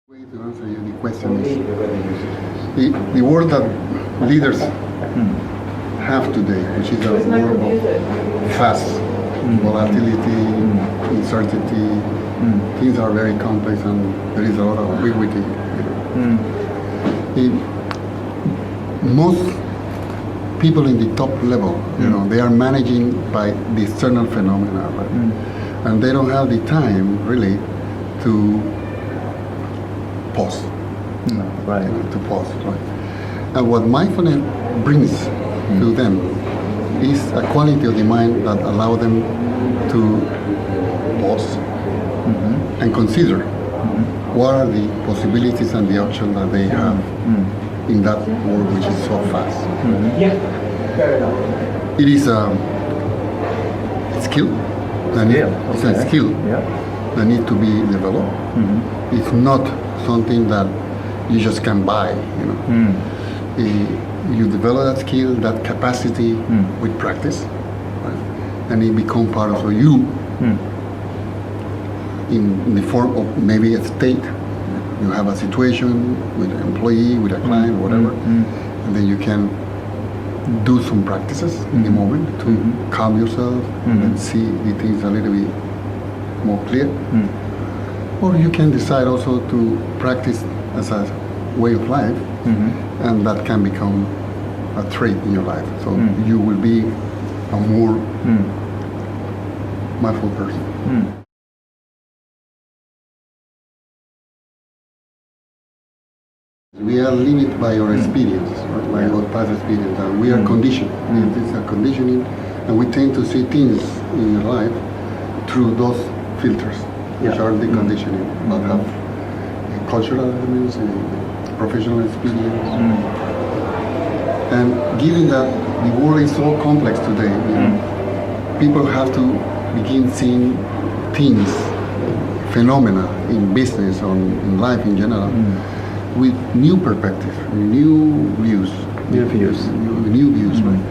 way to answer the question is the world that leaders have today, which is a world of fast volatility, uncertainty. Things are very complex and there is a lot of ambiguity. Most people in the top level, they are managing by the external phenomena, right? And they don't have the time really to pause. Right. To pause, right? And what mindfulness brings to them is a quality of the mind that allow them to pause and consider what are the possibilities and the options that they have in that world which is so fast. It is a skill. It's a skill that needs to be developed. It's not something that you just can buy. You develop that skill, that capacity with practice, right? And it becomes part of you in the form of maybe a state. You have a situation with an employee, with a client, whatever, and then you can do some practices in the moment to calm yourself and see the things a little bit more clear. Or you can decide also to practice as a way of life, and that can become a trait in your life. So you will be a more mindful person. We are limited by our experience, right? By our past experience, and we are conditioned. It's a conditioning, and we tend to see things in your life through those filters, which are the conditioning, but have cultural elements, professional experience. And given that the world is so complex today, people have to begin seeing things, phenomena in business or in life in general, with new perspective, new views. New views, right?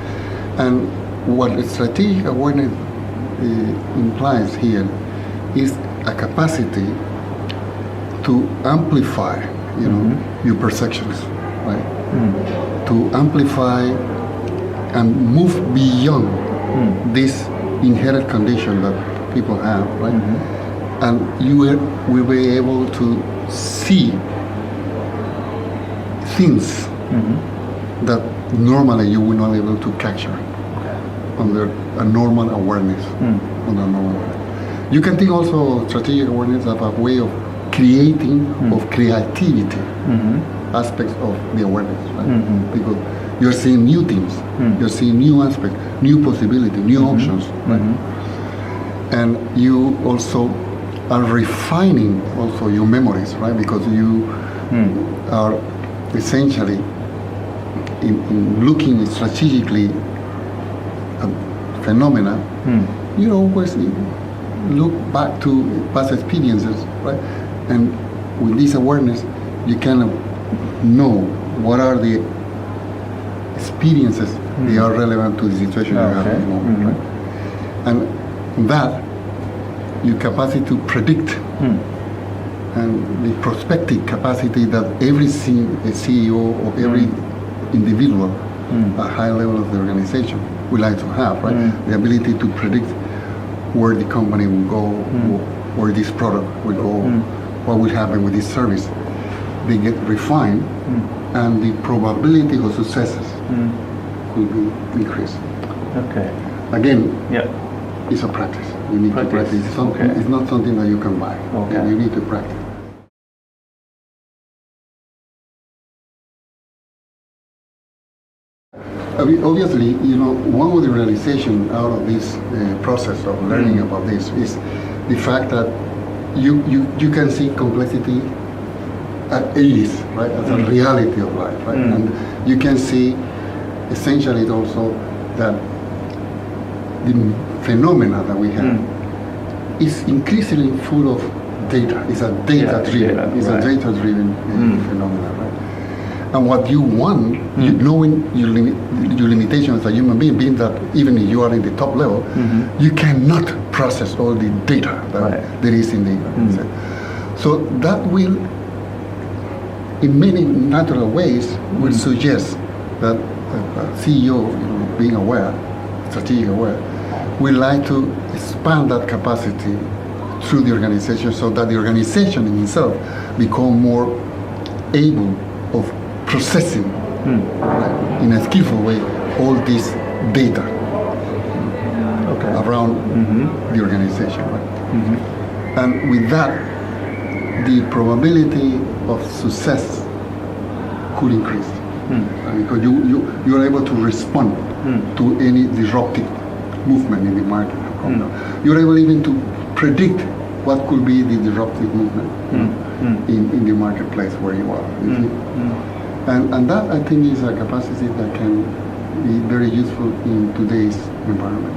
And what strategic awareness implies here is a capacity to amplify, your perceptions, right? To amplify and move beyond this inherent condition that people have, right? And you will be able to see things that normally you will not be able to capture under a normal awareness. You can think also strategic awareness of a way of creating, of creativity aspects of the awareness, right? Because you're seeing new things, you're seeing new aspects, new possibilities, new options, right? And you also are refining also your memories, right? Because you are essentially in looking strategically at phenomena, you always look back to past experiences, right? And with this awareness, you kind of know what are the experiences that are relevant to the situation you have at the moment, right? And that your capacity to predict and the prospective capacity that every CEO or every individual at high level of the organization would like to have, right? The ability to predict where the company will go, where this product will go, what will happen with this service. They get refined, and the probability of successes will be increased. Okay. Again, it's a practice. You need to practice. It's not something that you can buy. You need to practice. Obviously, one of the realization out of this process of learning about this is the fact that you can see complexity at ease, right? As a reality of life, right? And you can see essentially also that the phenomena that we have is increasingly full of data. It's a data-driven. A data-driven phenomena, right? And what you want, knowing your limitations as a human being that even if you are in the top level, you cannot process all the data that there is in the So that will in many natural ways, will suggest that a CEO, being aware, strategic aware, we like to expand that capacity through the organization so that the organization in itself become more able of processing right, in a skillful way all this data around the organization. Right? And with that, the probability of success could increase because you are able to respond to any disruptive movement in the market. You're able even to predict what could be the disruptive movement in the marketplace where you are. And that, I think, is a capacity that can be very useful in today's environment.